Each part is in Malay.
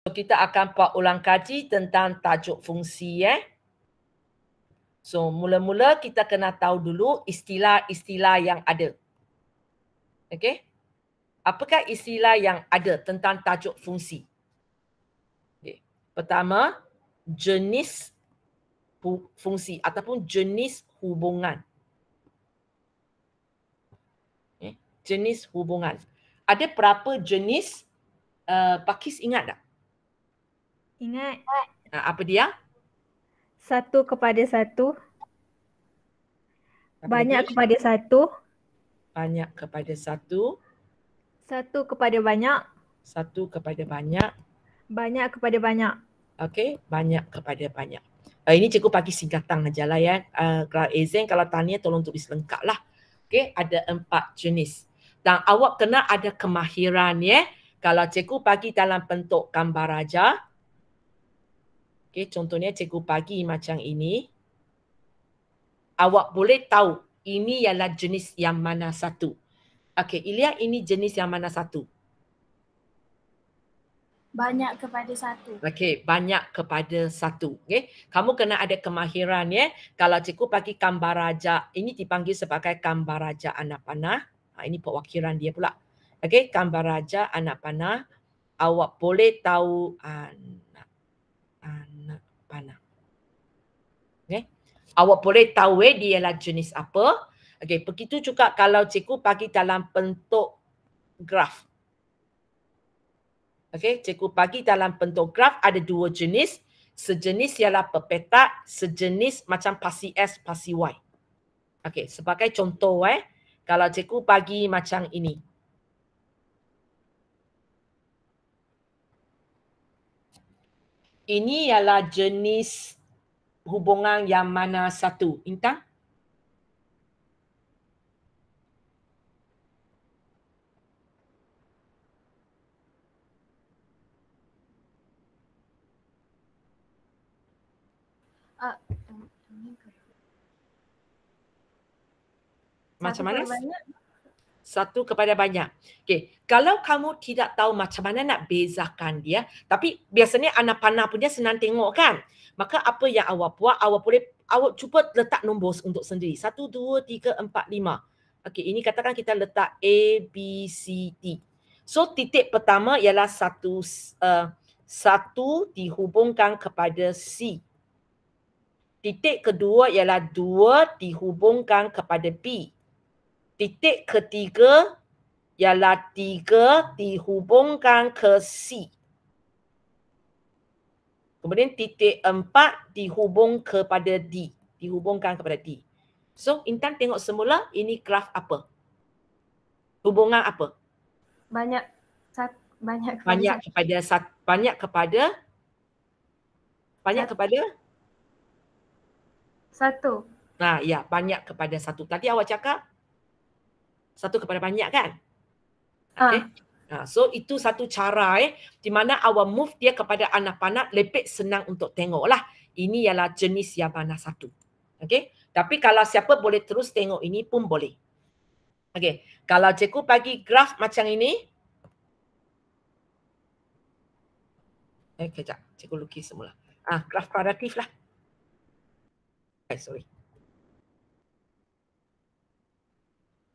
So, kita akan buat ulang kaji tentang tajuk fungsi. So, mula-mula kita kena tahu dulu istilah-istilah yang ada. Okey? Apakah istilah yang ada tentang tajuk fungsi? Okay. Pertama, jenis fungsi ataupun jenis hubungan. Okay. Jenis hubungan. Ada berapa jenis? Pakis ingat tak? Ingat. Apa dia? 1 kepada 1. Apa Banyak lagi? kepada 1. Banyak kepada 1. 1 kepada banyak. 1 kepada banyak. Banyak kepada banyak. Okey, banyak kepada banyak. Ini cikgu bagi singkatan aja lah ya. Kalau exam, kalau tanya tolong tulis lengkap lah. Okey, ada 4 jenis. Dan awak kena ada kemahiran ya. Kalau cikgu bagi dalam bentuk gambar raja. Okey, contohnya cikgu bagi macam ini. Awak boleh tahu ini ialah jenis yang mana satu. Okey, Ilya, ini jenis yang mana satu? Banyak kepada 1. Okey, banyak kepada 1. Okey, kamu kena ada kemahiran ya. Kalau cikgu bagi gambar raja, ini dipanggil sebagai gambar raja anak panah. Ini perwakilan dia pula. Okey, gambar raja anak panah. Awak boleh tahu anak panah. Okey. Awak boleh tahu dia ialah jenis apa. Okey, begitu juga kalau cikgu bagi dalam bentuk graf. Okey, cikgu bagi dalam bentuk graf ada 2 jenis. Sejenis ialah berpetak, sejenis macam pasi S, pasi Y. Okey, sebagai contoh kalau cikgu bagi macam ini. Ini ialah jenis hubungan yang mana satu? Intan? Macam mana? Satu kepada banyak. Okey, kalau kamu tidak tahu macam mana nak bezakan dia, tapi biasanya anak panah punya senang tengok kan? Maka apa yang awak buat, awak cuba letak nombor untuk sendiri. 1, 2, 3, 4, 5. Okey, ini katakan kita letak A, B, C, D. So, titik pertama ialah satu dihubungkan kepada C. Titik kedua ialah 2 dihubungkan kepada B. Titik ketiga ialah 3 dihubungkan ke C. Kemudian titik 4 dihubungkan kepada D. So, Intan tengok semula ini graf apa? Hubungan apa? Banyak kepada 1. Ya, banyak kepada 1. Tadi awak cakap 1 kepada banyak kan? Okay. So itu satu cara di mana awak move dia kepada anak panah lebih senang untuk tengok lah. Ini ialah jenis yang mana satu. Okay. Tapi kalau siapa boleh terus tengok ini pun boleh. Okay. Kalau cikgu bagi graf macam ini. Kejap. Cikgu lukis semula. Graf kuadratif lah. Sorry.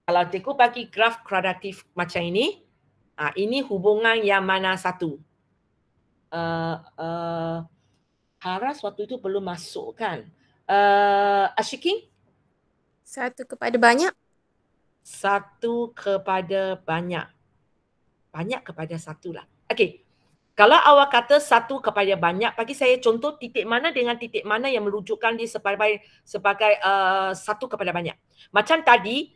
Kalau cikgu bagi graf kuadratif macam ini. Ini hubungan yang mana satu? Haras waktu itu belum masuk kan? Ashikin? 1 kepada banyak. 1 kepada banyak. Banyak kepada 1 lah. Okey. Kalau awak kata 1 kepada banyak, bagi saya contoh titik mana dengan titik mana yang merujukkan dia sebagai 1 kepada banyak. Macam tadi,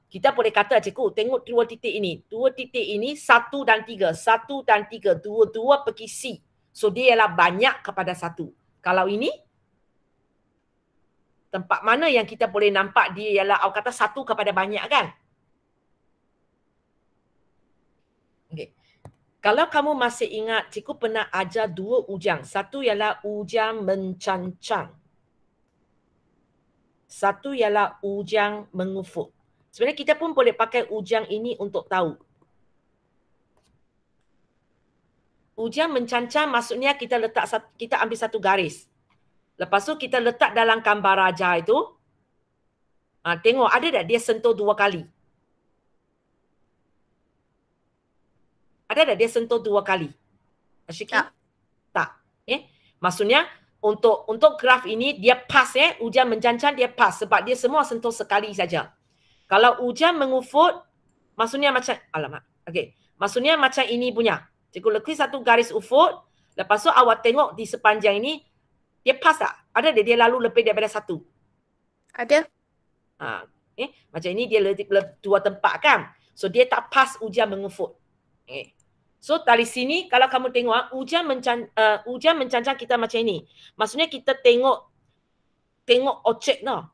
kita boleh kata cikgu, tengok 2 titik ini. 2 titik ini 1 dan 3. 1 dan 3. Dua-dua pergi C. So, dia ialah banyak kepada 1. Kalau ini, tempat mana yang kita boleh nampak dia ialah awak kata 1 kepada banyak kan? Okay. Kalau kamu masih ingat, cikgu pernah ajar 2 ujang. Satu ialah ujang mencancang. Satu ialah ujang mengufuk. Sebenarnya kita pun boleh pakai ujang ini untuk tahu. Ujian mencancang maksudnya kita ambil satu garis. Lepas tu kita letak dalam gambar raja itu. Tengok ada tak dia sentuh 2 kali? Ada tak dia sentuh 2 kali? Asyiki? Tak. Maksudnya untuk graf ini dia pas ujian mencancang dia pas sebab dia semua sentuh sekali saja. Kalau ujian mengufut maksudnya macam maksudnya macam ini punya. Cikgu lekis satu garis ufut, lepas tu awak tengok di sepanjang ini dia pas tak? Ada dia lalu lebih daripada 1? Ada. Macam ini dia 2 tempat kan. So dia tak pas ujian mengufut. So dari sini kalau kamu tengok ujian mencancang kita macam ini. Maksudnya kita tengok objek no.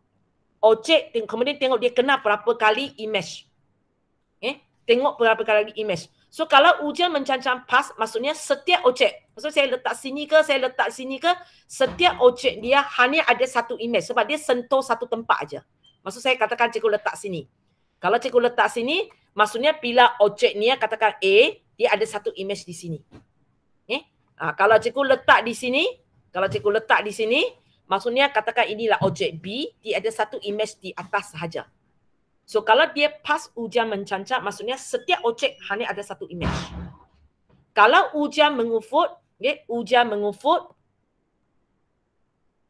Objek kemudian tengok dia kena berapa kali image. Tengok berapa kali image. So kalau ujian mencancang pas maksudnya setiap objek. Maksudnya saya letak sini ke, setiap objek dia hanya ada satu image sebab dia sentuh satu tempat aja. Maksud saya katakan cikgu letak sini. Kalau cikgu letak sini, maksudnya bila objek ni katakan A, dia ada satu image di sini. Kalau cikgu letak di sini, maksudnya katakan inilah objek B, dia ada satu image di atas sahaja. So kalau dia pas ujian mencancang, maksudnya setiap objek hanya ada satu image. Kalau ujian mengufut,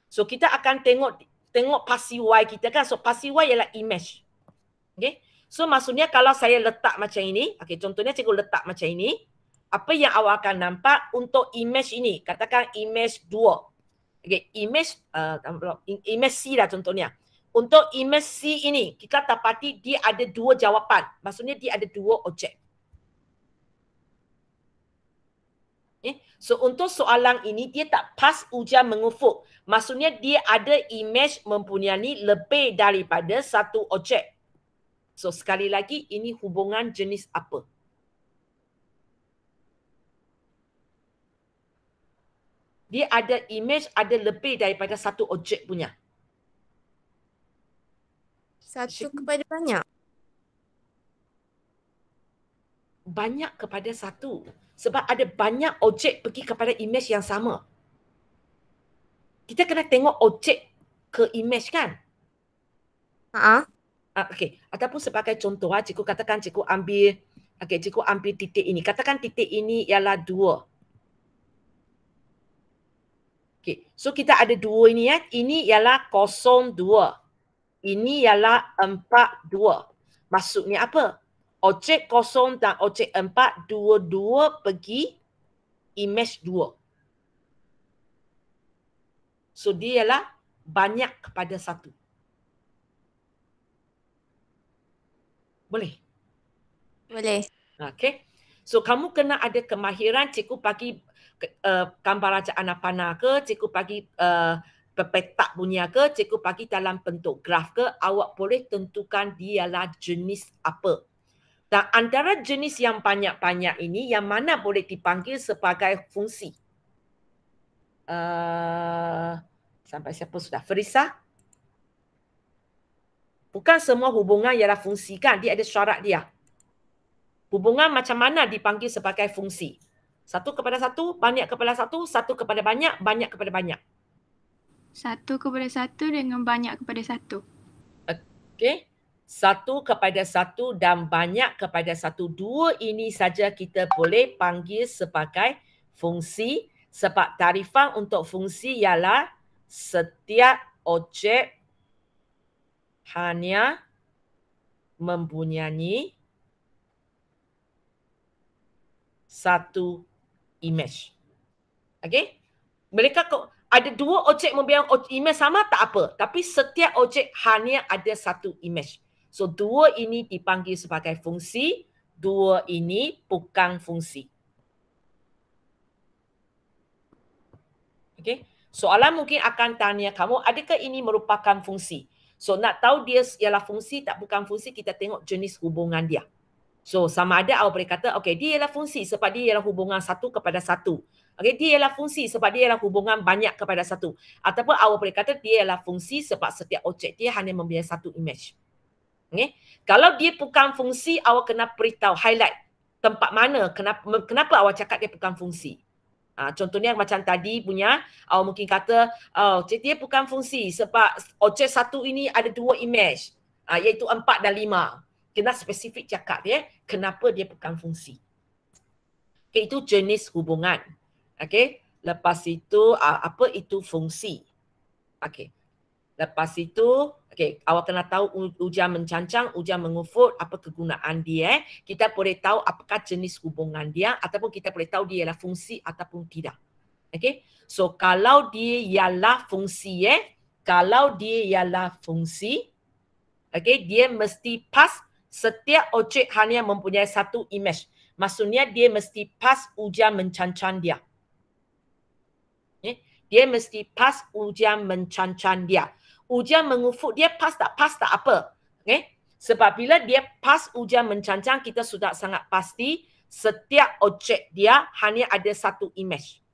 so kita akan tengok pasi Y kita kan. So pasi Y ialah image. So maksudnya kalau saya letak macam ini, contohnya cikgu letak macam ini, apa yang awak akan nampak untuk image ini? Katakan image 2. Image C lah contohnya. Untuk image C ini, kita dapati dia ada 2 jawapan. Maksudnya dia ada 2 objek. So untuk soalan ini, dia tak pas ujian mengufuk. Maksudnya dia ada image mempunyai lebih daripada satu objek. So sekali lagi, ini hubungan jenis apa? Dia ada image, ada lebih daripada satu objek punya. Satu kepada banyak. Banyak kepada satu. Sebab ada banyak objek pergi kepada image yang sama. Kita kena tengok objek ke image kan? Ataupun sebagai contoh, cikgu katakan cikgu ambil titik ini. Katakan titik ini ialah 2. So kita ada 2 ini Ini ialah 02. Ini ialah 42. Maksudnya apa? Objek 0 dan objek 4 dua-dua pergi image 2. So dia ialah banyak kepada 1. Boleh? Boleh. So kamu kena ada kemahiran cikgu bagi gambar raja anak panah ke, cikgu bagi petak punya ke, cikgu bagi dalam bentuk graf ke, awak boleh tentukan dialah jenis apa. Dan antara jenis yang banyak-banyak ini, yang mana boleh dipanggil sebagai fungsi? Sampai siapa sudah? Ferisa? Bukan semua hubungan ialah fungsi kan, dia ada syarat dia. Hubungan macam mana dipanggil sebagai fungsi? 1 kepada 1, banyak kepada 1, 1 kepada banyak, banyak kepada banyak. 1 kepada 1 dengan banyak kepada 1. 1 kepada 1 dan banyak kepada 1. 2 ini saja kita boleh panggil sebagai fungsi sebab tarifan untuk fungsi ialah setiap objek hanya mempunyai satu image. Mereka ada 2 objek mempunyai image sama tak apa. Tapi setiap objek hanya ada satu image. So 2 ini dipanggil sebagai fungsi. 2 ini bukan fungsi. Soalan mungkin akan tanya kamu, adakah ini merupakan fungsi? So nak tahu dia ialah fungsi tak bukan fungsi, kita tengok jenis hubungan dia. So sama ada awak boleh kata, dia ialah fungsi sebab dia ialah hubungan 1 kepada 1. Dia ialah fungsi sebab dia ialah hubungan banyak kepada 1. Ataupun awak boleh kata dia ialah fungsi sebab setiap objek dia hanya mempunyai satu image. Kalau dia bukan fungsi, awak kena beritahu, highlight. tempat mana, kenapa awak cakap dia bukan fungsi. Contohnya macam tadi punya, awak mungkin kata, dia bukan fungsi sebab objek satu ini ada 2 image, iaitu 4 dan 5. Kena spesifik cakap dia, kenapa dia bukan fungsi. Okay, itu jenis hubungan. Okay, lepas itu, apa itu fungsi. Okay. Lepas itu, awak kena tahu ujian mencancang, ujian mengufut, apa kegunaan dia. Kita boleh tahu apakah jenis hubungan dia ataupun kita boleh tahu dia ialah fungsi ataupun tidak. Okay. So, kalau dia ialah fungsi, dia mesti pas setiap objek hanya mempunyai satu image. Maksudnya dia mesti pas ujian mencancang dia. Dia mesti pas ujian mencancang dia. Ujian mengufut dia pas tak apa. Sebab bila dia pas ujian mencancang, kita sudah sangat pasti setiap objek dia hanya ada satu image.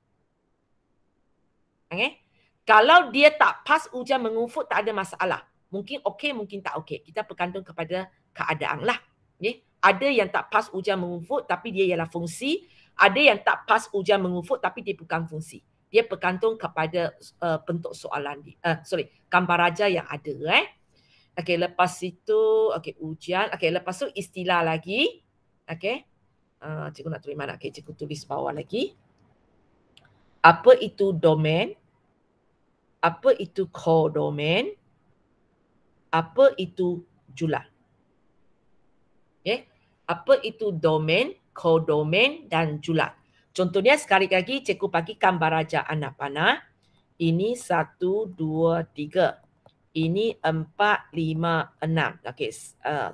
Kalau dia tak pas ujian mengufut, tak ada masalah. Mungkin okey, mungkin tak okey. Kita bergantung kepada keadaan lah. Ada yang tak pas ujian mengufut tapi dia ialah fungsi. Ada yang tak pas ujian mengufut tapi dia bukan fungsi. Dia bergantung kepada bentuk soalan dia. Gambar raja yang ada. Okey, lepas itu ujian. Okey, lepas tu istilah lagi. Okey. Cikgu nak tulis mana? Okey, cikgu tulis bawah lagi. Apa itu domain? Apa itu kodomain? Apa itu julat? Apa itu domain, kodomain dan julat? Contohnya sekali lagi cikgu bagi gambar raja anak panah. Ini 1, 2, 3. Ini 4, 5, 6. Okey,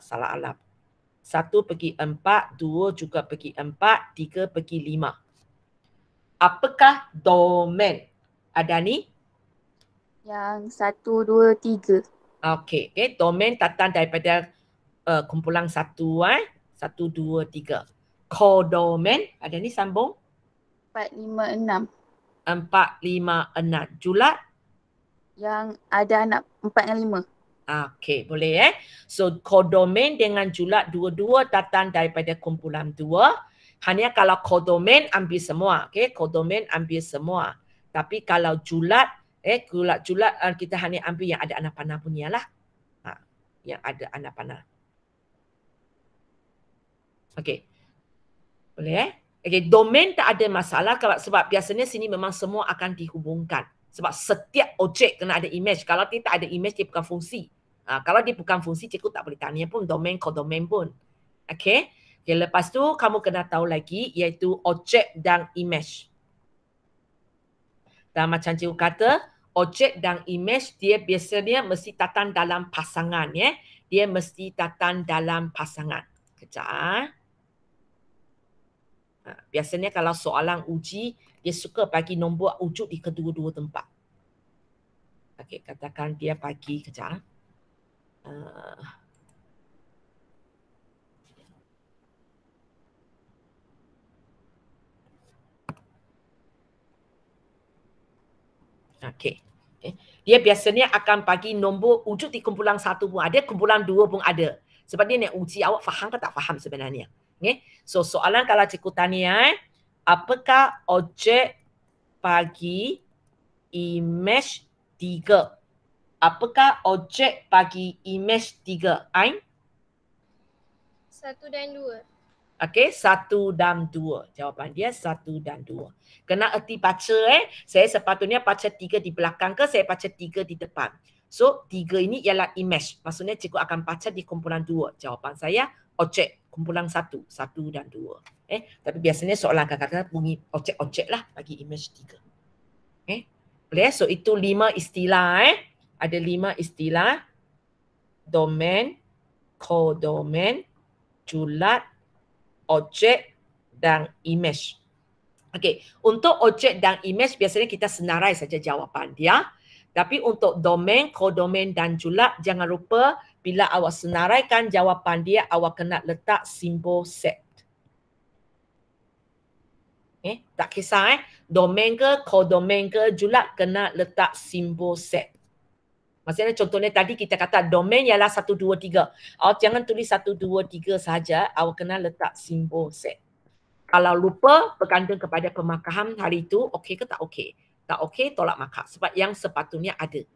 salah alam. 1 pergi 4, 2 juga pergi 4, 3 pergi 5. Apakah domain? Ada ni? Yang 1, 2, 3. Okey, domain datang daripada kumpulan 1, 1, 2, 3. Kodomain, ada ni sambung? 4, 5, 6. 4, 5, 6. Julat? Yang ada anak 4 dan 5. Okey, boleh So, kodomain dengan julat dua-dua datang daripada kumpulan 2. Hanya kalau kodomain ambil semua. Kodomain ambil semua. Tapi kalau julat, julat kita hanya ambil yang ada anak panah punya lah. Yang ada anak panah. Okey. Boleh Okey, domain tak ada masalah sebab biasanya sini memang semua akan dihubungkan. Sebab setiap objek kena ada image. Kalau dia tak ada image, dia bukan fungsi. Kalau dia bukan fungsi, cikgu tak boleh tanya pun domain, kodomain pun. Okey. Lepas tu kamu kena tahu lagi iaitu objek dan image. Dan macam cikgu kata, objek dan image dia biasanya mesti datang dalam pasangan. Dia mesti datang dalam pasangan. Kejap. Biasanya kalau soalan uji, dia suka bagi nombor wujud di kedua-dua tempat. Okey, katakan dia bagi kejap. Okey. Dia biasanya akan bagi nombor wujud di kumpulan 1 pun ada, kumpulan 2 pun ada. Sebab dia nak uji awak faham ke tak faham sebenarnya. So soalan kalau cikgu tanya, apakah objek bagi image 3? Apakah objek bagi image 3? Ain? 1 dan 2. Okey, 1 dan 2. Jawapan dia 1 dan 2. Kena erti baca Saya sepatutnya baca 3 di belakang ke saya baca 3 di depan. So 3 ini ialah image. Maksudnya cikgu akan baca di kumpulan 2. Jawapan saya objek kumpulan 1. 1 dan 2. Tapi biasanya soalan kadang-kadang bunyi objek-objek lah bagi image 3. Boleh? So itu 5 istilah Ada 5 istilah. Domain, kodomain, julat, objek dan image. Okey, untuk objek dan image biasanya kita senarai saja jawapan dia. Tapi untuk domain, kodomain dan julat jangan lupa bila awak senaraikan jawapan dia awak kena letak simbol set. Tak kisah domain ke, kodomain ke, julat kena letak simbol set. Maksudnya contohnya tadi kita kata domain ialah 1, 2, 3. Awak jangan tulis 1, 2, 3 sahaja, awak kena letak simbol set. Kalau lupa bergantung kepada pemarkahan hari itu, okey ke tak okey. Tak okey, tolak markah. Sebab yang sepatutnya ada.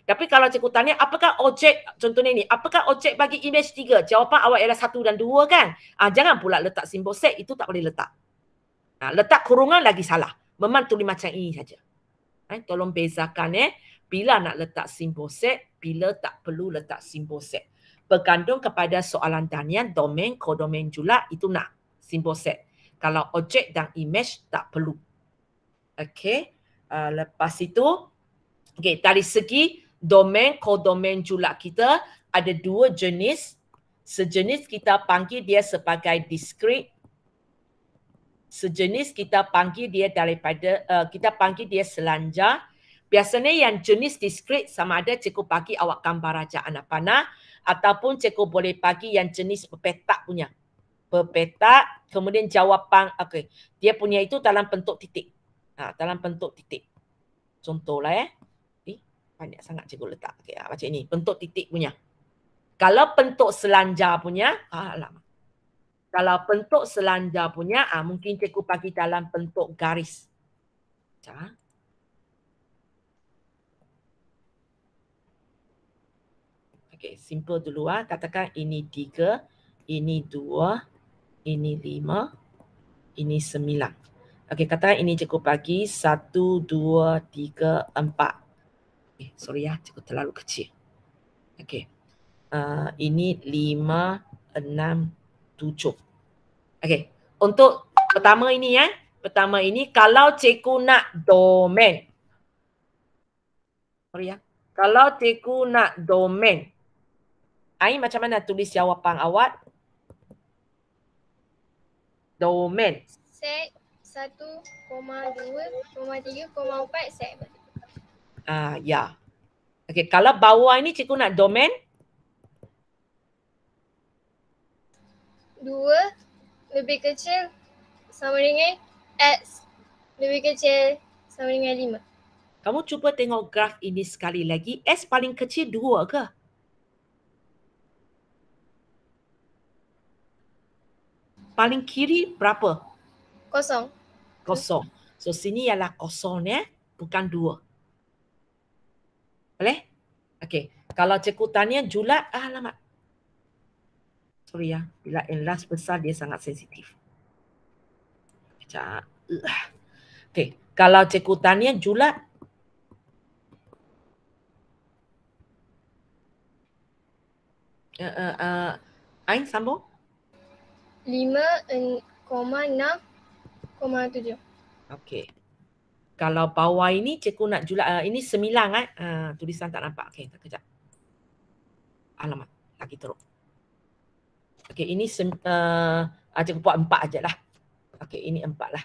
Tapi kalau cikgu tanya, apakah objek, contohnya ni, apakah objek bagi imej 3? Jawapan awak ialah 1 dan 2 kan? Jangan pula letak simbol set, itu tak boleh letak. Letak kurungan lagi salah. Memang tulis macam ini saja. Tolong bezakan bila nak letak simbol set, bila tak perlu letak simbol set. Bergantung kepada soalan tanian, domain, kodomain julat, itu nak simbol set. Kalau objek dan imej tak perlu. Okey. Lepas itu, okey, dari segi domain, kodomain julat kita ada 2 jenis. Sejenis kita panggil dia sebagai discrete. Sejenis kita panggil dia kita panggil dia selanjar. Biasanya yang jenis discrete sama ada cikgu bagi awak gambar raja anak panah ataupun cikgu boleh bagi yang jenis berpetak punya. Berpetak, kemudian jawapan, okey. Dia punya itu dalam bentuk titik. Dalam bentuk titik. Contohlah banyak sangat cikgu letak. Okey, macam ini, bentuk titik punya. Kalau bentuk selanjar punya, alamak. Kalau bentuk selanjar punya, mungkin cikgu bagi dalam bentuk garis. Macam. Okey, simple dulu. Katakan ini 3, ini 2, ini 5, ini 9. Okey, katakan ini cikgu bagi 1, 2, 3, 4. Sorry cikgu terlalu kecil. Okey. Ini 5, 6, 7. Okey. Untuk pertama ini pertama ini kalau cikgu nak domain. Sorry Kalau cikgu nak domain. Macam mana tulis jawapan awak? Domain. Set 1, 2, 3, 4 set. Ya. Okey, kalau bawah ini cikgu nak domain 2 lebih kecil sama dengan X lebih kecil sama dengan 5. Kamu cuba tengok graf ini sekali lagi. S paling kecil 2 ke? Paling kiri berapa? 0. Kosong. So sini ialah kosong bukan 2. Boleh? Okey. Kalau cikgu tanya julat, alamak. Sorry bila enlarge besar dia sangat sensitif. Sekejap. Okey. Kalau cikgu tanya julat. Ain sambung. 5,6,7. Okey. Kalau bawah ini cikgu nak julat, ini 9 tulisan tak nampak. Okey, kejap. Alamak, lagi teruk. Okey, ini cikgu buat 4 aja lah. Okey, ini 4 lah.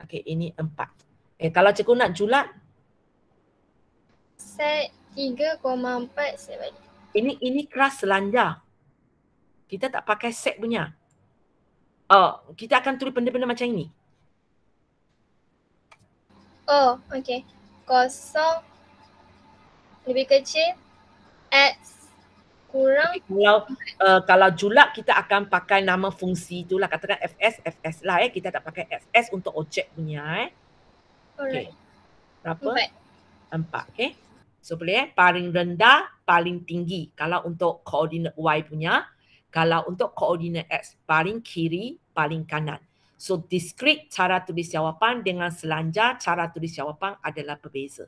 Okey, ini 4. Kalau cikgu nak julat. Set 3,4 set balik. Ini keras selanjar. Kita tak pakai set punya. Kita akan tulis benda-benda macam ini. Okey. 0 lebih kecil X kurang. Kalau julat kita akan pakai nama fungsi itulah, katakan fs lah kita tak pakai ss untuk objek punya Alright. Berapa? 4. Okey. So boleh paling rendah, paling tinggi kalau untuk koordinat y punya. Kalau untuk koordinat x, paling kiri, paling kanan. So discrete cara tulis jawapan dengan selanjar cara tulis jawapan adalah berbeza.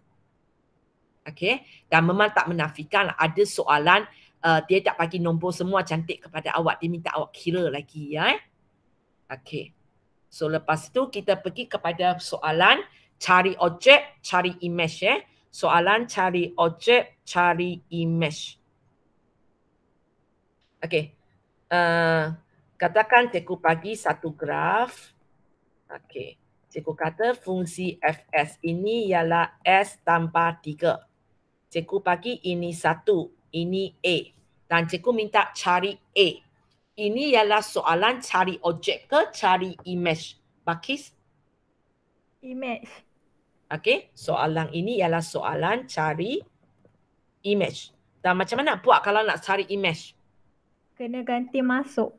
Okey. Dan memang tak menafikan ada soalan dia tak bagi nombor semua cantik kepada awak. Dia minta awak kira lagi Okey. So lepas tu kita pergi kepada soalan cari objek, cari image Soalan cari objek, cari image. Okey. Katakan cikgu bagi satu graf. Okey. Cikgu kata fungsi fs ini ialah s tambah 3. Cikgu bagi ini 1, ini A. Dan cikgu minta cari A. Ini ialah soalan cari objek ke cari image? Bakis? Image. Okey, soalan ini ialah soalan cari image. Dan macam mana buat kalau nak cari image? Kena ganti masuk.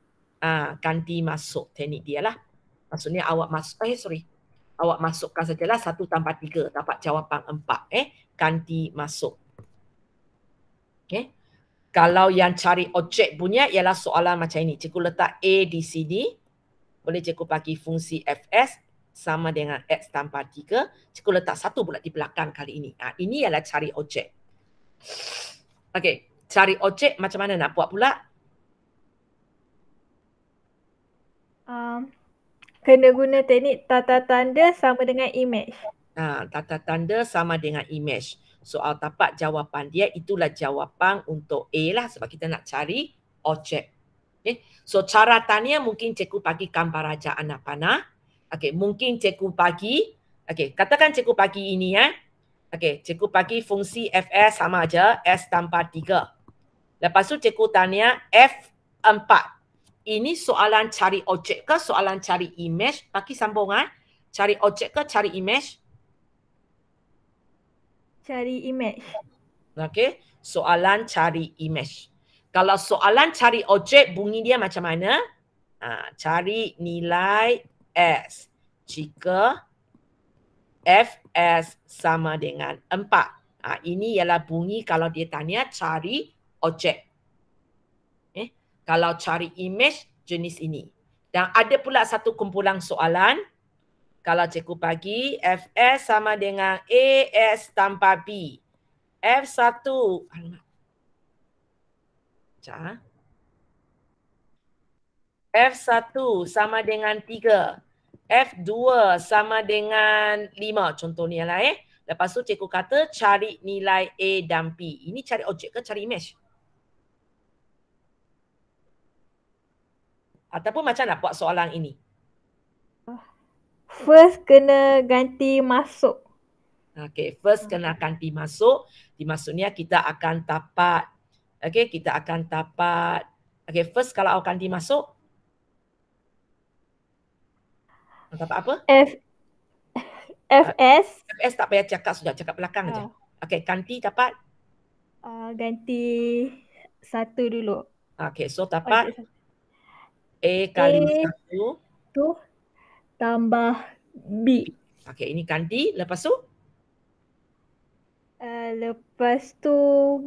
ganti masuk teknik dia lah. Maksudnya awak awak masukkan sajalah 1 tambah 3 dapat jawapan 4. Ganti masuk. Okay. Kalau yang cari objek punya ialah soalan macam ini. Cikgu letak A di sini. Boleh cikgu bagi fungsi fs sama dengan x tambah 3. Cikgu letak 1 pula di belakang kali ini. Ini ialah cari objek. Okey, cari objek macam mana nak buat pula? Kena guna teknik tata tanda sama dengan image. Tata tanda sama dengan image. Soal tapak jawapan dia itulah jawapan untuk A lah sebab kita nak cari objek. Okay. So cara tanya mungkin cikgu bagi gambar raja anak panah. Okay, mungkin cikgu bagi, katakan cikgu bagi ini ya. Cikgu bagi fungsi fs sama aja s tambah 3. Lepas tu cikgu tanya F4. Ini soalan cari objek ke soalan cari image? Bagi sambungan. Cari objek ke cari image? Cari image. Okey, soalan cari image. Kalau soalan cari objek bunyi dia macam mana? Cari nilai S jika Fs sama dengan 4. Ini ialah bunyi kalau dia tanya cari objek. Kalau cari image jenis ini. Dan ada pula satu kumpulan soalan. Kalau cikgu bagi Fs sama dengan As tambah B. F1. F1 sama dengan 3. F2 sama dengan 5. Contohnya lah Lepas tu cikgu kata cari nilai A dan B. Ini cari objek ke cari image? Ataupun macam nak buat soalan ini? First kena ganti masuk. First kena ganti masuk. Maksudnya kita akan dapat. Kita akan dapat. First kalau awak ganti masuk. Dapat apa? Fs. Fs tak payah cakap sudah. Cakap belakang aja. Ganti dapat? Ganti 1 dulu. So dapat? A kali 1. Tu tambah B. Ini ganti. Lepas tu? Lepas tu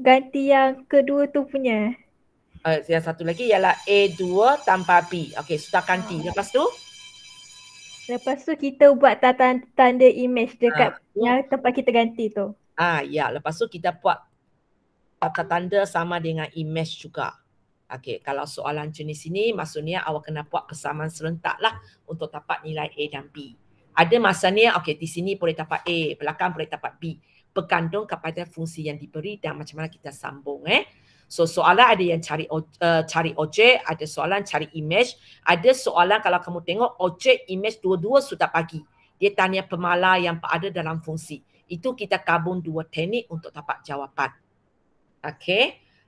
ganti yang kedua tu punya. Yang satu lagi ialah A2 tambah B. Sudah ganti. Lepas tu? Lepas tu kita buat tanda image dekat yang tempat kita ganti tu. Ya. Lepas tu kita buat tata tanda sama dengan image juga. Kalau soalan jenis ini maksudnya awak kena buat kesamaan serentak lah untuk dapat nilai A dan B. Ada masanya di sini boleh dapat A, belakang boleh dapat B. Bergantung kepada fungsi yang diberi dan macam mana kita sambung. So soalan ada yang cari objek, ada soalan cari image, ada soalan kalau kamu tengok objek, image dua-dua sudah bagi. Dia tanya pemala yang ada dalam fungsi. Itu kita gabung 2 teknik untuk dapat jawapan.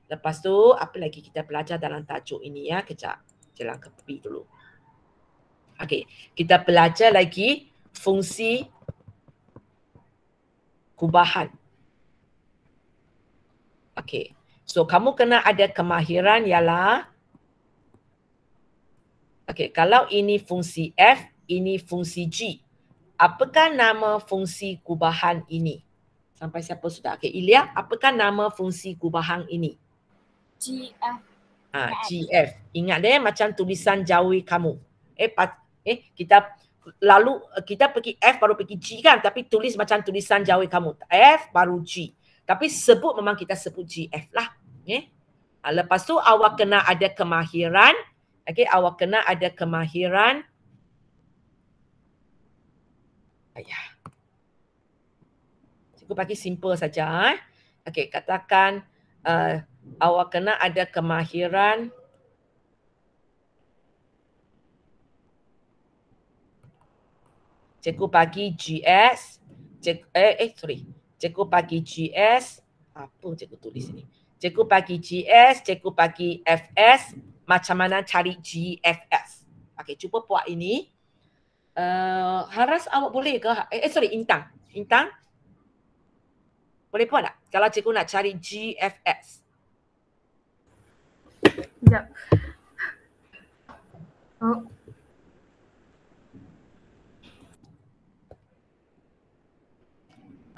Lepas tu apa lagi kita belajar dalam tajuk ini ya? Kejap. Jalan ke B dulu. Kita belajar lagi fungsi kubahan. So kamu kena ada kemahiran ialah kalau ini fungsi F, ini fungsi G. Apakah nama fungsi kubahan ini? Sampai siapa sudah? Ilya, apakah nama fungsi kubahan ini? GF. GF. Ingat deh macam tulisan jawi kamu. Kita pergi F baru pergi G kan, tapi tulis macam tulisan jawi kamu. F baru G. Tapi sebut memang kita sebut GF lah. Lepas tu awak kena ada kemahiran. Awak kena ada kemahiran. Cikgu bagi simple saja. Katakan awak kena ada kemahiran cikgu bagi GS, cikgu bagi GS, apa cikgu tulis ini? Cikgu bagi GS, cikgu bagi FS, macam mana cari GFS? Cuba buat ini. Haras awak boleh ke? Intang. Intang? Boleh buat tak? Kalau cikgu nak cari GFS. Sekejap. Oh.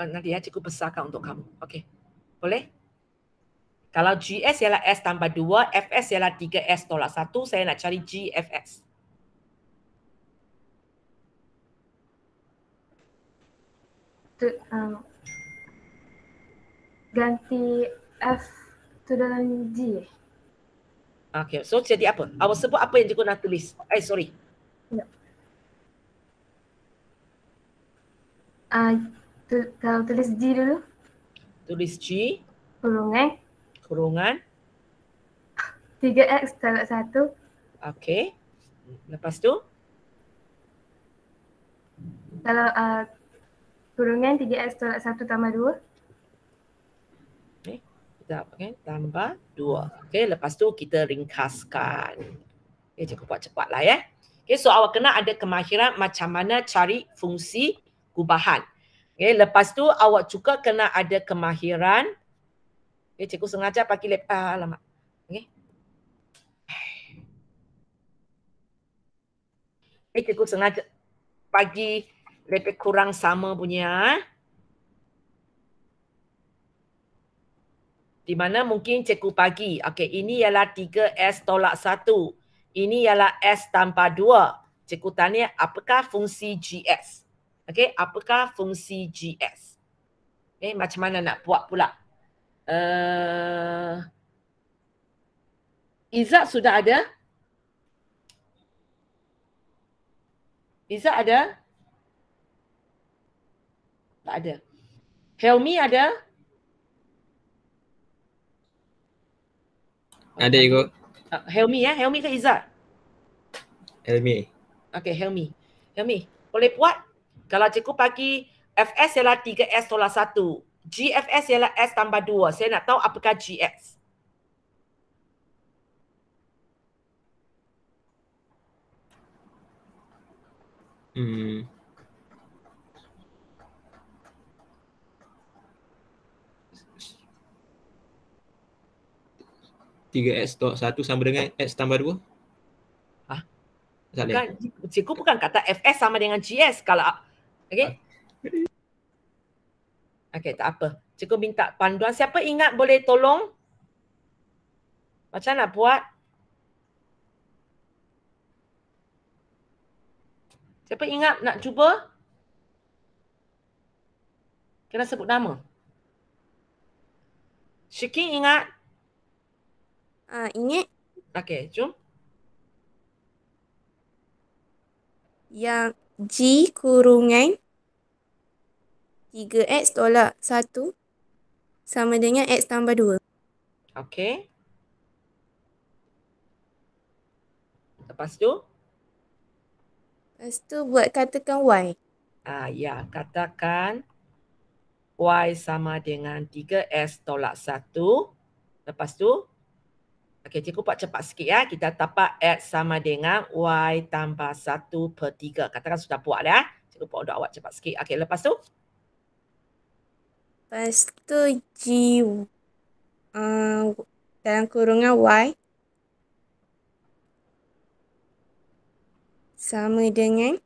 Nanti ya cikgu besarkan untuk kamu. Okey. Boleh? Kalau GS ialah S tambah 2, FS ialah 3S tolak 1, saya nak cari GFS. Ganti F tu dalam G. Okey, so jadi apa? Awak sebut apa yang cikgu nak tulis? Sorry. Kalau tulis G dulu. Tulis G, kurungan kurungan, 3X tolak 1 okey. Lepas tu, kalau kurungan 3X tolak 1 tambah 2. kita tambah 2. Okey, lepas tu kita ringkaskan. Okey, cikgu buat cepatlah ya. Okey, so awak kena ada kemahiran macam mana cari fungsi gubahan. Okey, lepas tu awak juga kena ada kemahiran. Okey, cikgu sengaja pakai alamak. Okey. Cikgu sengaja bagi lebih kurang sama punya. Di mana mungkin cikgu bagi. Okey, ini ialah 3S tolak 1. Ini ialah S tanpa 2. Cikgu tanya apakah fungsi GS? Okey, apakah fungsi GS? Macam mana nak buat pula? Izzat sudah ada? Izzat ada? Tak ada. Helmi ada? Ada ikut. Helmi ya? Helmi ke Izzat? Helmi. Okey, Helmi. Helmi, boleh buat? Kalau cikgu bagi FS ialah 3S tolak 1. GFS ialah S tambah 2. Saya nak tahu apakah GS. Hmm. Tiga X tolak 1 sama dengan X tambah 2? Bukan, cikgu bukan kata FS sama dengan GS. Kalau okey. Okey, tak apa. Cikgu minta panduan. Siapa ingat boleh tolong? Macam nak buat? Siapa ingat nak cuba? Kena sebut nama. Syikin ingat? Ingat Okey, jom. yang G kurungan 3X tolak 1 sama dengan X tambah 2. Okey. Lepas tu? Lepas tu buat katakan Y. Ya, katakan Y sama dengan 3S tolak 1. Lepas tu? Okey, cikgu buat cepat sikit ya. Kita dapat X sama dengan Y tambah 1 per 3. Katakan sudah buat ya. Cikgu buat untuk awak cepat sikit. Okey, lepas tu? Lepas tu G dalam kurungan Y sama dengan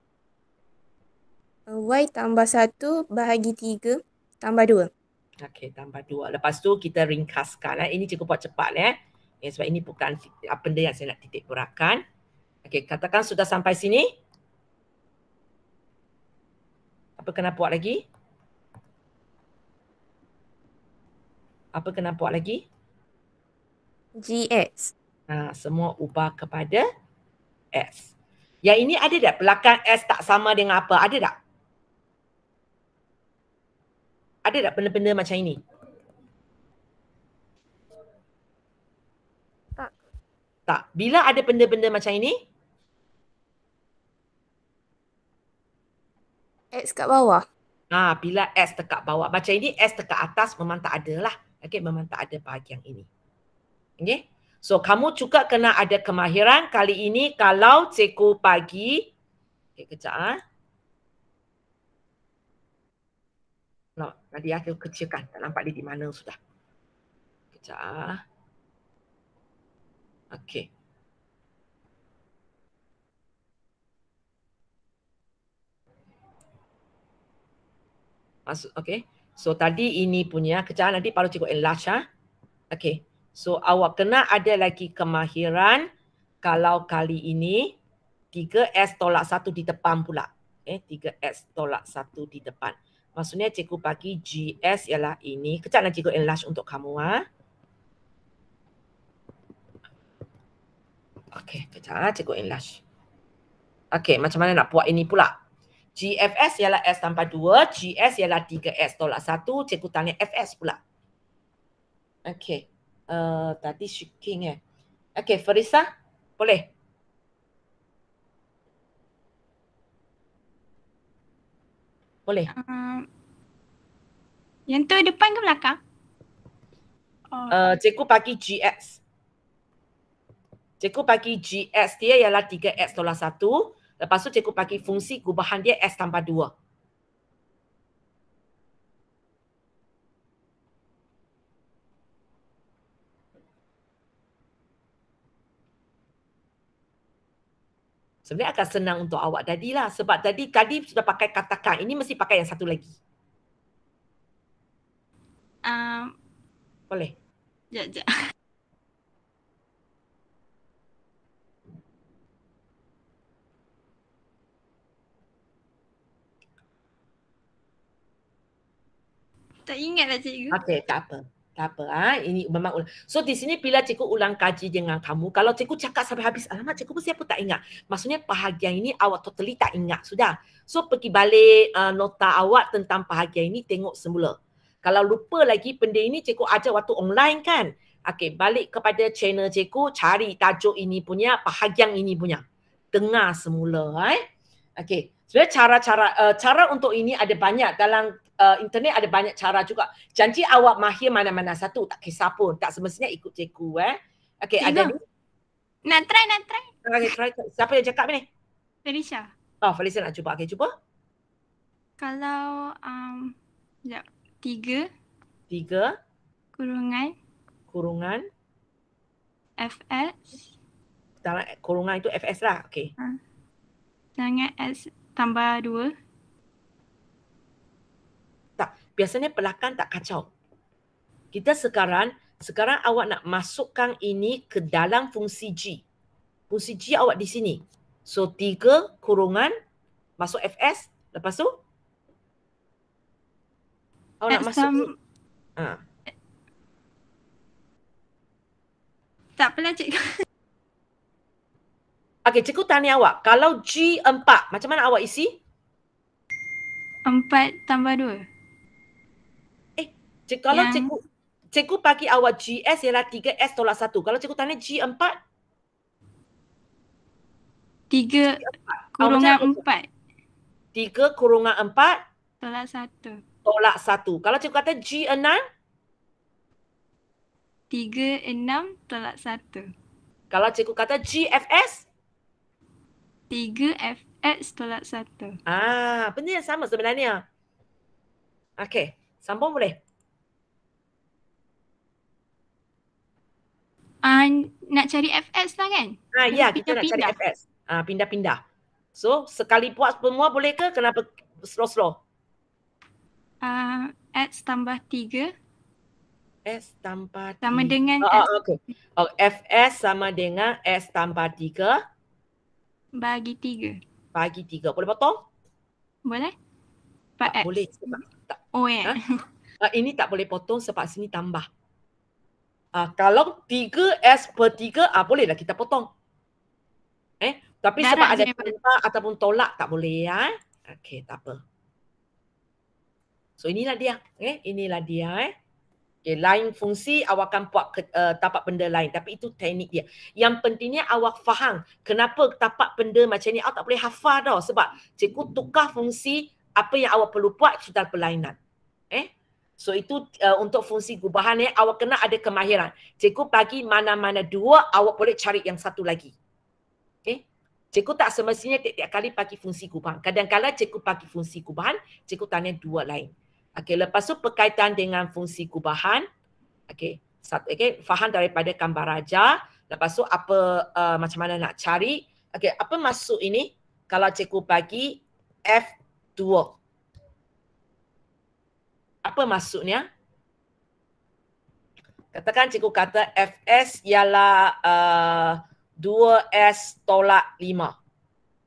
Y tambah 1 bahagi 3 tambah 2. Okey, tambah 2. Lepas tu kita ringkaskan. Ini cikgu buat cepat ya. Sebab ini bukan benda yang saya nak titik beratkan. Okey, katakan sudah sampai sini. Apa kena buat lagi? Apa kena buat lagi? GX. Semua ubah kepada S. Yang ini ada tak? Belakang S tak sama dengan apa? Ada tak? Ada tak benda-benda macam ini? Tak. Bila ada benda-benda macam ini? X kat bawah. Bila S dekat bawah. Macam ini S dekat atas memang tak ada lah. Okay, memang tak ada bahagian ini. Okay. So, kamu juga kena ada kemahiran kali ini kalau cikgu bagi. Okay, kejap. No, tadi aku kecilkan. Tak nampak dia di mana sudah. Kejap. Okay. Okay. So tadi ini punya, kejap nanti baru cikgu enlarge ha. Okay. So awak kena ada lagi kemahiran kalau kali ini 3S tolak 1 di depan pula. 3S tolak 1 di depan. Maksudnya cikgu bagi GS ialah ini. Kejap nanti cikgu enlarge untuk kamu ha. Okay, kejap cikgu enlarge. Okay, macam mana nak buat ini pula? GFS ialah S tanpa 2, GS ialah 3S tolak 1, cikgu tanya FS pula. Okay, tadi shaking Okay, Farisa, boleh? Boleh. Yang tu depan ke belakang? Cikgu bagi GX. Cikgu bagi GX dia ialah 3X tolak 1. Lepas tu cikgu bagi fungsi gubahan dia S tambah 2. Sebenarnya akan senang untuk awak tadilah. Sebab tadi sudah pakai katakan. Ini mesti pakai yang satu lagi. Boleh? Sekejap. Tak ingatlah cikgu. Okey, tak apa. Tak apa. Ini memang so di sini bila cikgu ulang kaji dengan kamu, kalau cikgu cakap sampai habis, alamak cikgu mesti apa tak ingat. Maksudnya bahagian ini awak totally tak ingat sudah. So pergi balik nota awak tentang bahagian ini tengok semula. Kalau lupa lagi benda ini cikgu ajar waktu online kan. Okey, balik kepada channel cikgu, cari tajuk ini punya, bahagian ini punya. Dengar semula. Okey. Sebenarnya cara untuk ini ada banyak dalam internet, ada banyak cara juga. Janji awak mahir mana-mana satu, tak kisah pun. Tak semestinya ikut cikgu. Okey, ada ni. Nak try. Okay, try. Siapa yang cakap ni? Felicia. Oh, Felicia nak cuba. Okey, cuba. Kalau, sekejap. 3 kurungan FS. Kurungan itu FS lah. Okey. Dengan S tambah 2. Tak, biasanya belakang tak kacau. Kita sekarang awak nak masukkan ini ke dalam fungsi G. Fungsi G awak di sini. So 3 kurungan masuk FS. Lepas tu awak nak masuk ni. Tak apalah cikgu. Okey, cikgu tanya awak. Kalau G4, macam mana awak isi? 4 tambah 2. Kalau cikgu bagi awak GS ialah 3S tolak 1. Kalau cikgu tanya G4? 3 kurungan 4. 3 kurungan 4? Tolak 1. Tolak 1. Kalau cikgu kata G6? 3, 6 tolak 1. Kalau cikgu kata GFS? 3 FX tolak 1. Benda yang sama sebenarnya. Okey, sambung boleh? Nak cari FX lah kan? Ya, kita nak cari FX. Pindah-pindah. So, sekali buat semua boleh ke? Kenapa slow-slow? X tambah 3. S tambah 3. Sama dengan Okey. FS sama dengan S tambah 3. Bagi 3. Bagi 3. Boleh potong? Boleh? Tak boleh. Ini tak boleh potong sebab sini tambah. Kalau 3S per 3, bolehlah kita potong. Tapi sebab ada tambah ataupun tolak tak boleh ya. Okey, tak apa. So inilah dia. Inilah dia. Okay, lain fungsi awak akan buat tapak benda lain. Tapi itu teknik dia. Yang pentingnya awak faham kenapa tapak benda macam ni. Awak tak boleh hafal tau. Sebab cikgu tukar fungsi apa yang awak perlu buat sudah berlainan. So itu untuk fungsi gubahan awak kena ada kemahiran. Cikgu bagi mana-mana 2, awak boleh cari yang satu lagi. Cikgu tak semestinya tiap-tiap kali bagi fungsi gubahan. Kadang-kadang cikgu bagi fungsi gubahan, cikgu tanya 2 lain. Okey, lepas tu berkaitan dengan fungsi gubahan. Okey, faham daripada gambar raja. Lepas tu apa macam mana nak cari. Okey, apa maksud ini? Kalau cikgu bagi F2. apa maksudnya? Katakan cikgu kata Fs ialah 2S tolak 5.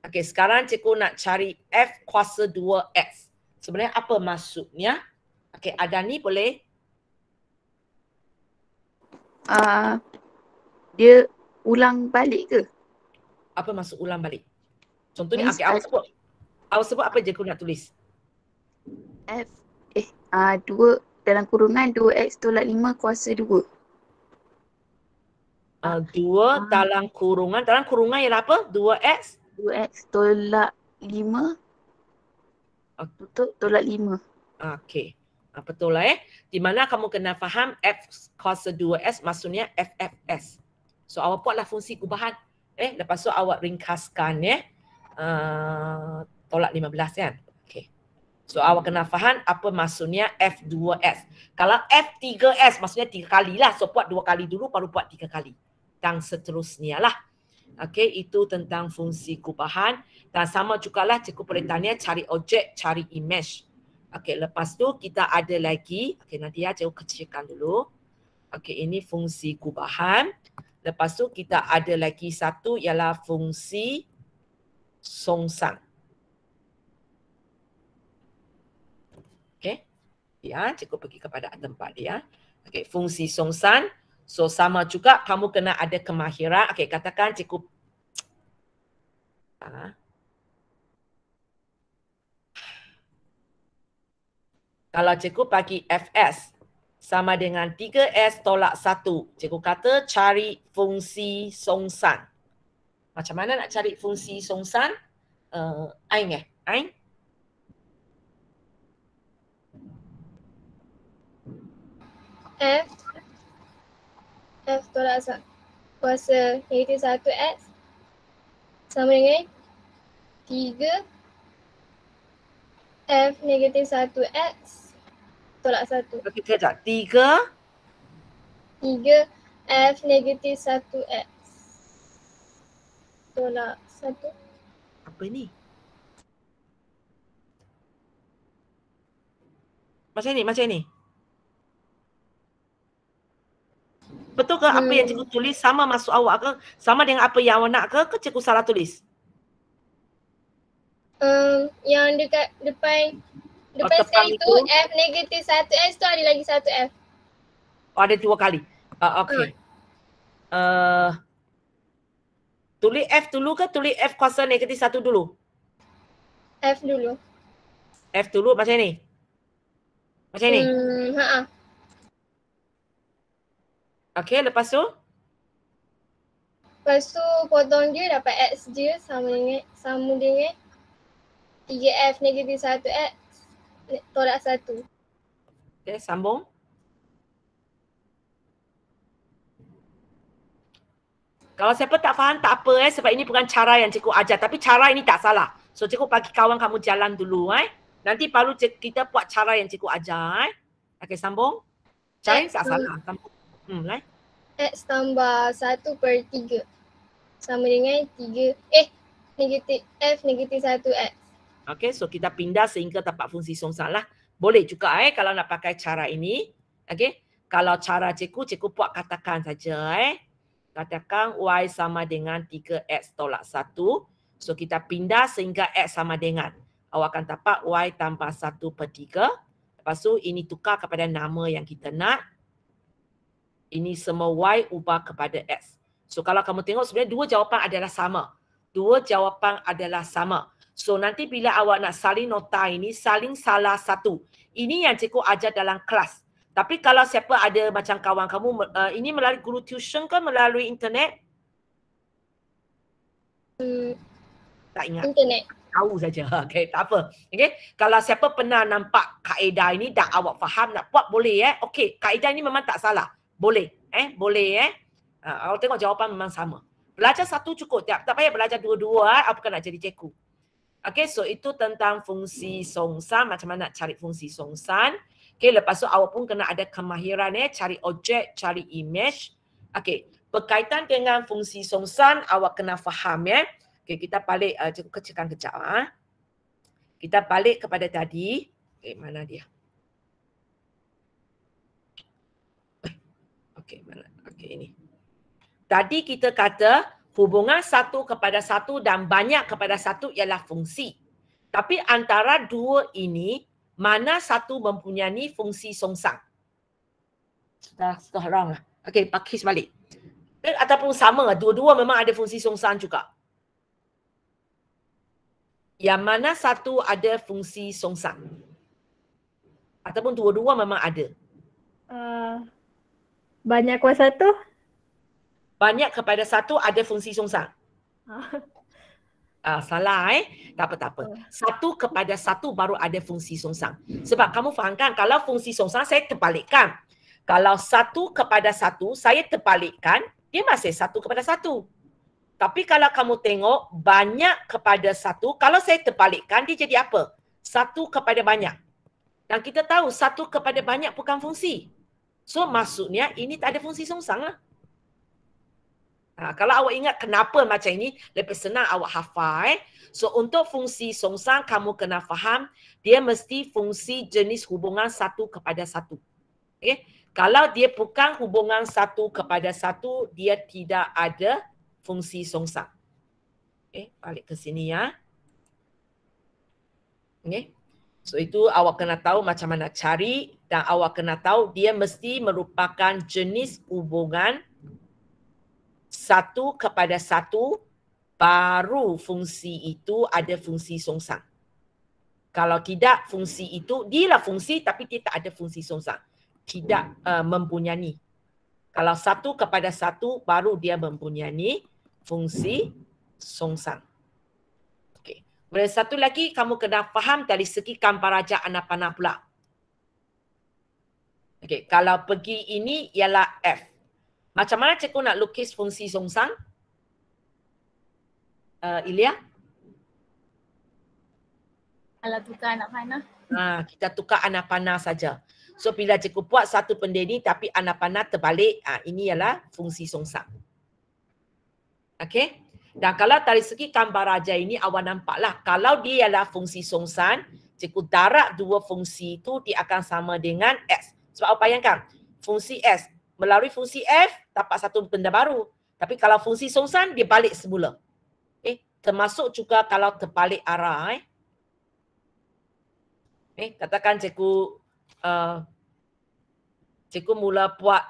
Okey, sekarang cikgu nak cari F kuasa 2S. Sebenarnya apa maksudnya? Okey, Adani boleh? Dia ulang balik ke? Apa maksud ulang balik? Contohnya, Means awak sebut apa cikgu nak tulis? F 2 dalam kurungan 2x tolak 5 kuasa 2. 2 dalam kurungan ialah apa? 2x? 2x tolak 5 tolak 5. Okey. Betul lah Di mana kamu kena faham F kuasa 2S maksudnya FFS. So awak buatlah fungsi kubahan. Lepas tu awak ringkaskan tolak 15 kan. Okey. So awak kena faham apa maksudnya F2S. Kalau F3S maksudnya 3 kali lah. So buat 2 kali dulu baru buat 3 kali. Dan seterusnya lah. Okey, itu tentang fungsi kubahan. Dan sama jugalah cikgu boleh tanya cari objek, cari image. Okey, lepas tu kita ada lagi. Okey, nanti cikgu kecilkan dulu. Okey, ini fungsi kubahan. Lepas tu kita ada lagi satu ialah fungsi songsang. Okey. Ya, cikgu pergi kepada tempat dia. Okey, fungsi songsang. So sama juga kamu kena ada kemahiran. Okey, katakan cikgu kalau cikgu bagi Fs sama dengan 3S tolak 1. Cikgu kata cari fungsi songsang. Macam mana nak cari fungsi songsang? Ain Ain? F tolak kuasa negatif 1x sama dengan 3 F negatif 1x tolak 1. Okey, kejap. 3 F negatif 1x tolak 1. Apa ni? Macam ni. Betul ke apa yang cikgu tulis sama masuk awak ke? Sama dengan apa yang awak nak ke cikgu salah tulis? Yang dekat depan sekali tu F negatif 1x tu ada lagi 1F. Ada 2 kali. Okey. Tulis F dulu ke tulis F kuasa negatif 1 dulu? F dulu. F dulu macam ni? Macam ni? Okey, lepas tu? Lepas tu potong dia dapat X je sama dengan 3F negatif 1X tolak 1. Okey, sambung. Kalau siapa tak faham tak apa sebab ini bukan cara yang cikgu ajar tapi cara ini tak salah. So cikgu bagi kawan kamu jalan dulu Nanti baru kita buat cara yang cikgu ajar Okey, sambung. Cara ini tak salah. Sambung. X tambah 1/3 sama dengan 3 negatif F negatif 1X. Okey, so kita pindah sehingga dapat fungsi songsang lah. Boleh juga kalau nak pakai cara ini. Okey, kalau cara cikgu buat katakan saja Katakan Y sama dengan 3X tolak 1. So kita pindah sehingga X sama dengan. Awak akan dapat Y tambah 1/3. Lepas tu ini tukar kepada nama yang kita nak. Ini semua Y ubah kepada X. So kalau kamu tengok sebenarnya dua jawapan adalah sama. So nanti bila awak nak salin nota ini, saling salah satu. Ini yang cikgu ajar dalam kelas. Tapi kalau siapa ada macam kawan kamu, ini melalui guru tuition ke melalui internet? Tak ingat. Internet. Tahu saja. Okey, tak apa. Okey, kalau siapa pernah nampak kaedah ini dah awak faham nak buat boleh Okey, kaedah ini memang tak salah. Boleh. Boleh awak tengok jawapan memang sama. Belajar satu cukup. Tak payah belajar dua-dua. Apa bukan nak jadi cikgu. Okey, so itu tentang fungsi songsang. Macam mana nak cari fungsi songsang. Okey, lepas tu awak pun kena ada kemahiran cari objek, cari image. Okey, berkaitan dengan fungsi songsang awak kena faham Okey, kita balik cikgu kecilkan kejap Kita balik kepada tadi. Okey, mana dia? Okey, mana? Okey, ini. Tadi kita kata hubungan satu kepada satu dan banyak kepada satu ialah fungsi. Tapi antara dua ini, mana satu mempunyai fungsi songsang? Sudah wrong lah. Okey, pakis balik. Ataupun sama, dua-dua memang ada fungsi songsang juga. Yang mana satu ada fungsi songsang? Ataupun dua-dua memang ada? Banyak kuasa satu. Banyak kepada satu ada fungsi songsang. Salah Tak apa. Satu kepada satu baru ada fungsi songsang. Sebab kamu fahamkan kalau fungsi songsang saya terbalikkan. Kalau satu kepada satu saya terbalikkan, dia masih satu kepada satu. Tapi kalau kamu tengok banyak kepada satu, kalau saya terbalikkan dia jadi apa? Satu kepada banyak. Dan kita tahu satu kepada banyak bukan fungsi. So maksudnya ini tak ada fungsi songsang lah. Kalau awak ingat kenapa macam ini, lebih senang awak hafal. So untuk fungsi songsang kamu kena faham, dia mesti fungsi jenis hubungan satu kepada satu. Okay? Kalau dia bukan hubungan satu kepada satu, dia tidak ada fungsi songsang. Okay? Balik ke sini ya. Okay? So itu awak kena tahu macam mana cari dan awak kena tahu dia mesti merupakan jenis hubungan satu kepada satu, baru fungsi itu ada fungsi songsang. Kalau tidak fungsi itu, dia lah fungsi tapi dia tak ada fungsi songsang. Tidak mempunyai. Kalau satu kepada satu, baru dia mempunyai fungsi songsang. Okay. Kemudian satu lagi, kamu kena faham dari segi Kambaraja Anapana pula. Okay. Kalau pergi ini ialah F. Macam mana cikgu nak lukis fungsi songsang? Ilya? Kalau tukar anak panah. Kita tukar anak panah saja. So bila cikgu buat satu benda ni tapi anak panah terbalik, ini ialah fungsi songsang. Okey? Dan kalau dari segi Kambaraja ini awak nampaklah kalau dia ialah fungsi songsang, cikgu darab dua fungsi itu dia akan sama dengan S. Sebab awak bayangkan, fungsi S melalui fungsi F dapat satu benda baru. Tapi kalau fungsi songsang dia balik semula. Termasuk juga kalau terbalik arah. Katakan cikgu mula buat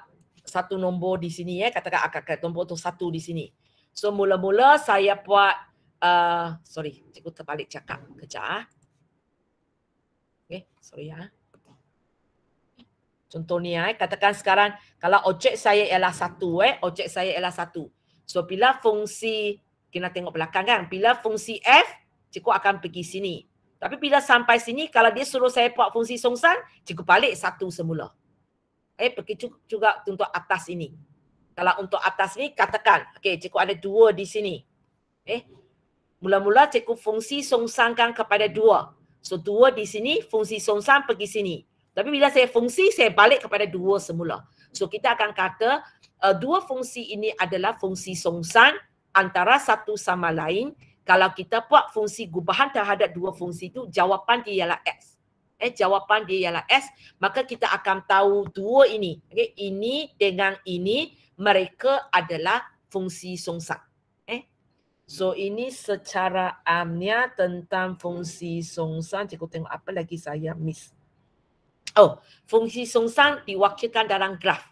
satu nombor di sini katakan akak nombor tu satu di sini. So mula-mula saya buat cikgu terbalik cakap kejap. Sorry ya. Contohnya katakan sekarang kalau objek saya ialah satu objek saya ialah satu. So bila fungsi kita tengok belakang kan, bila fungsi F cikgu akan pergi sini. Tapi bila sampai sini kalau dia suruh saya buat fungsi songsang, cikgu balik satu semula. Pergi juga untuk atas ini. Kalau untuk atas ni katakan, cikgu ada dua di sini. Mula-mula cikgu fungsi songsangkan kepada dua. So dua di sini, fungsi songsang pergi sini. Tapi bila saya fungsi, saya balik kepada dua semula. So kita akan kata dua fungsi ini adalah fungsi songsang antara satu sama lain. Kalau kita buat fungsi gubahan terhadap dua fungsi itu, jawapan dia ialah X. Jawapan dia ialah S, maka kita akan tahu dua ini. Ini dengan ini, mereka adalah fungsi songsang. So ini secara amnya tentang fungsi songsang. Cikgu tengok apa lagi saya miss. Fungsi songsang diwakilkan dalam graf.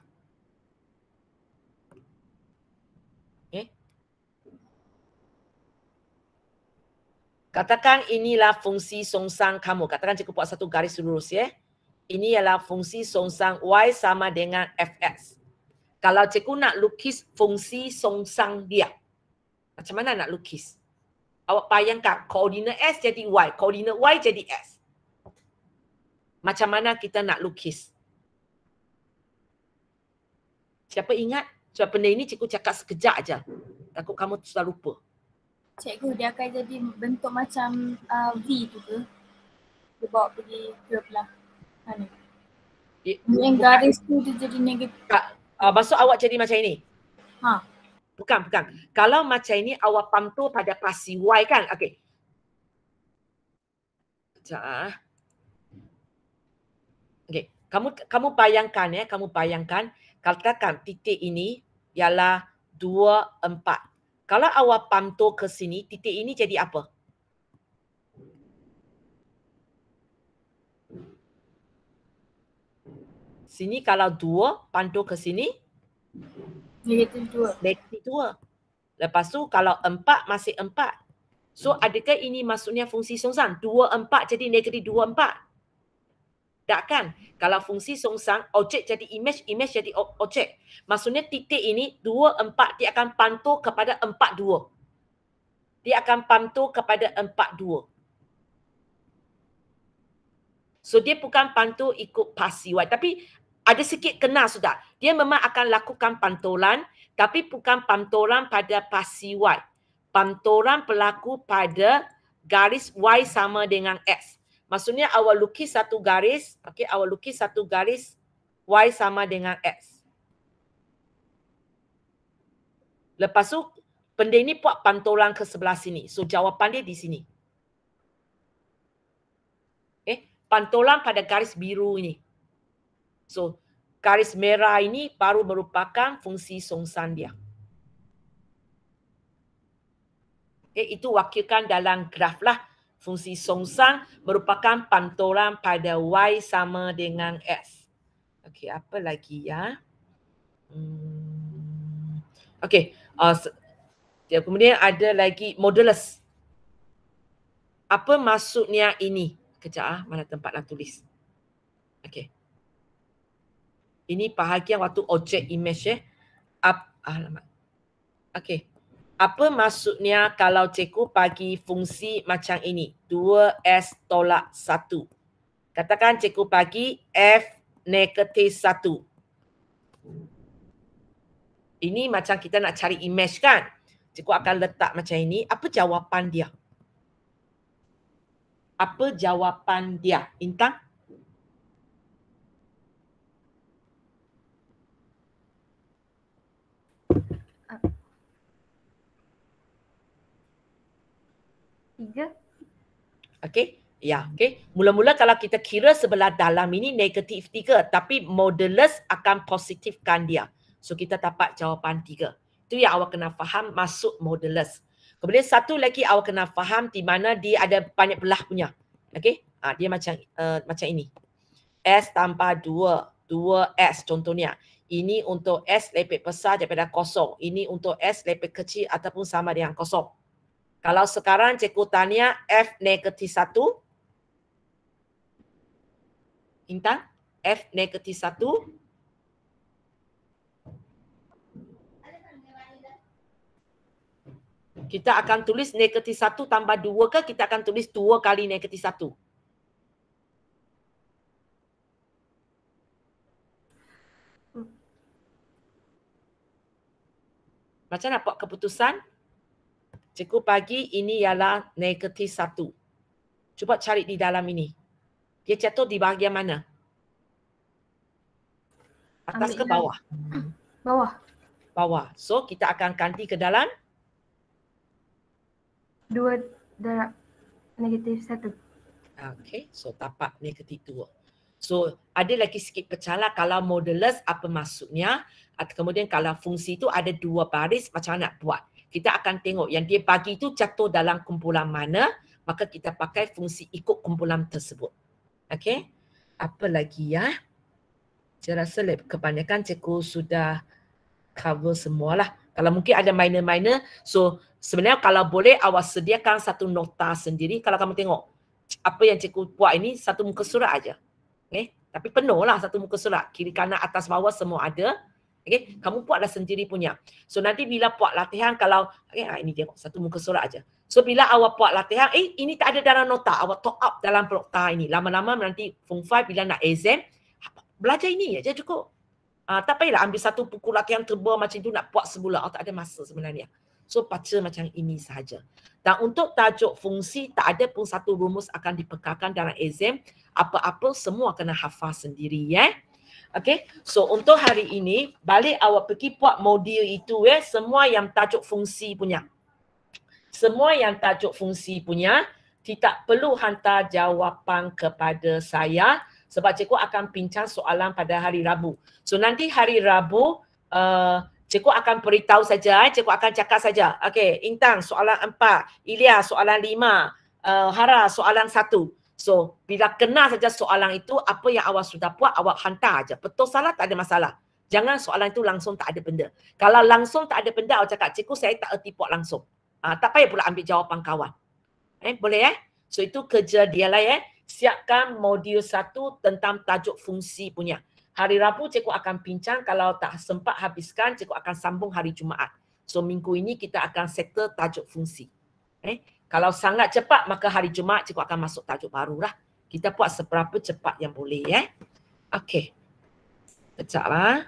Katakan inilah fungsi songsang kamu. Katakan cikgu buat satu garis lurus Ini ialah fungsi songsang Y sama dengan Fx. Kalau cikgu nak lukis fungsi songsang dia, macam mana nak lukis? Awak bayangkan koordinat S jadi Y, koordinat Y jadi S. Macam mana kita nak lukis? Siapa ingat? Sebab benda ini cikgu cakap sekejap aja. Takut kamu sudah lupa. Cikgu, dia akan jadi bentuk macam V tu ke? Dia bawa pergi ke belah mana? Yang garis tu dia jadi negatif. Maksud awak jadi macam ini? Bukan. Kalau macam ini awak pantul pada pasi Y kan? Okey. Sekejap. Okey. Kamu bayangkan kamu bayangkan katakan titik ini ialah 2, 4. Kalau awak pantul ke sini, titik ini jadi apa? Sini kalau 2 pantul ke sini, Negatif 2. negatif 2. Lepas tu kalau 4 masih 4. So adakah ini maksudnya fungsi songsang? 2, 4 jadi negatif 2, 4. Tak kan? Kalau fungsi songsang, objek jadi image, image jadi objek. Maksudnya titik ini 2, 4 dia akan pantul kepada 4, 2. Dia akan pantul kepada 4, 2. So dia bukan pantul ikut pasi Y. Tapi ada sikit kena sudah. Dia memang akan lakukan pantulan tapi bukan pantulan pada pasi Y. Pantulan berlaku pada garis Y sama dengan X. Maksudnya awak lukis satu garis, okey, awak lukis satu garis Y sama dengan X. Lepas tu benda ini buat pantulan ke sebelah sini. So jawapan dia di sini. Pantulan pada garis biru ini. So, garis merah ini baru merupakan fungsi songsang dia. Itu wakilkan dalam graf lah. Fungsi songsang merupakan pantulan pada Y sama dengan X. Okey, apa lagi ya? Okey, kemudian ada lagi modulus. Apa maksudnya ini? Kejap mana tempat nak tulis. Okey. Ini bahagian waktu objek image alamat. Okey. Apa maksudnya kalau cikgu bagi fungsi macam ini? 2S tolak 1. Katakan cikgu bagi F negatif 1. Ini macam kita nak cari image kan? Cikgu akan letak macam ini. Apa jawapan dia? Apa jawapan dia? Intan? Tiga. Okey. Ya, okey. Mula-mula kalau kita kira sebelah dalam ini negatif 3, tapi modulus akan positifkan dia. So kita dapat jawapan 3. Itu yang awak kena faham maksud modulus. Kemudian satu lagi awak kena faham di mana dia ada banyak belah punya. Okey? Dia macam ini. S tambah 2, 2S contohnya. Ini untuk S lebih besar daripada kosong. Ini untuk S lebih kecil ataupun sama dengan kosong. Kalau sekarang cikgu tanya F negatif 1. Intan? F negatif 1. Kita akan tulis negatif 1 tambah 2 ke kita akan tulis 2 kali negatif 1? Macam nak buat keputusan? Cikgu bagi ini ialah negatif 1. Cuba cari di dalam ini. Dia jatuh di bahagian mana? Atas ke bawah? Bawah. Bawah. So kita akan ganti ke dalam? 2 darab negatif 1. Okay, so dapat negatif 2. So ada lagi sikit pecahlah kalau modulus apa maksudnya. Kemudian kalau fungsi itu ada 2 baris macam mana nak buat. Kita akan tengok yang dia bagi itu jatuh dalam kumpulan mana, maka kita pakai fungsi ikut kumpulan tersebut. Okay, apa lagi ya? Saya rasa kebanyakan cikgu sudah cover semualah. Kalau mungkin ada minor-minor, so sebenarnya kalau boleh awak sediakan satu nota sendiri. Kalau kamu tengok apa yang cikgu buat ini satu muka surat aja. Okay? Tapi penuhlah satu muka surat. Kiri kanan atas bawah semua ada. Okay? Kamu buatlah sendiri punya. So nanti bila buat latihan kalau ini tengok satu muka surat aja. So bila awak buat latihan, ini tak ada dalam nota. Awak top up dalam nota ini. Lama-lama nanti Form 5 bila nak exam, belajar ini aja cukup. Tak payahlah ambil satu buku latihan tebal macam itu nak buat semula. Tak ada masa sebenarnya. So baca macam ini sahaja. Dan untuk tajuk fungsi, tak ada pun satu rumus akan dipekarkan dalam exam. Apa-apa semua kena hafal sendiri ya. Okay, so untuk hari ini, balik awak pergi buat modul itu semua yang tajuk fungsi punya. Semua yang tajuk fungsi punya, tidak perlu hantar jawapan kepada saya. Sebab cikgu akan bincang soalan pada hari Rabu. So nanti hari Rabu cikgu akan beritahu saja, cikgu akan cakap saja. Okey, Intang soalan 4, Ilya soalan 5, Hara soalan 1. So bila kena saja soalan itu, apa yang awak sudah buat awak hantar aja. Betul salah tak ada masalah. Jangan soalan itu langsung tak ada benda. Kalau langsung tak ada benda, awak cakap cikgu saya tak erti buat langsung. Tak payah pula ambil jawapan kawan. Boleh So itu kerja dia lah Siapkan modul 1 tentang tajuk fungsi punya. Hari Rabu cikgu akan bincang, kalau tak sempat habiskan, cikgu akan sambung hari Jumaat. So minggu ini kita akan settle tajuk fungsi. Kalau sangat cepat, maka hari Jumaat cikgu akan masuk tajuk baru lah. Kita buat seberapa cepat yang boleh Okey. Kejap lah.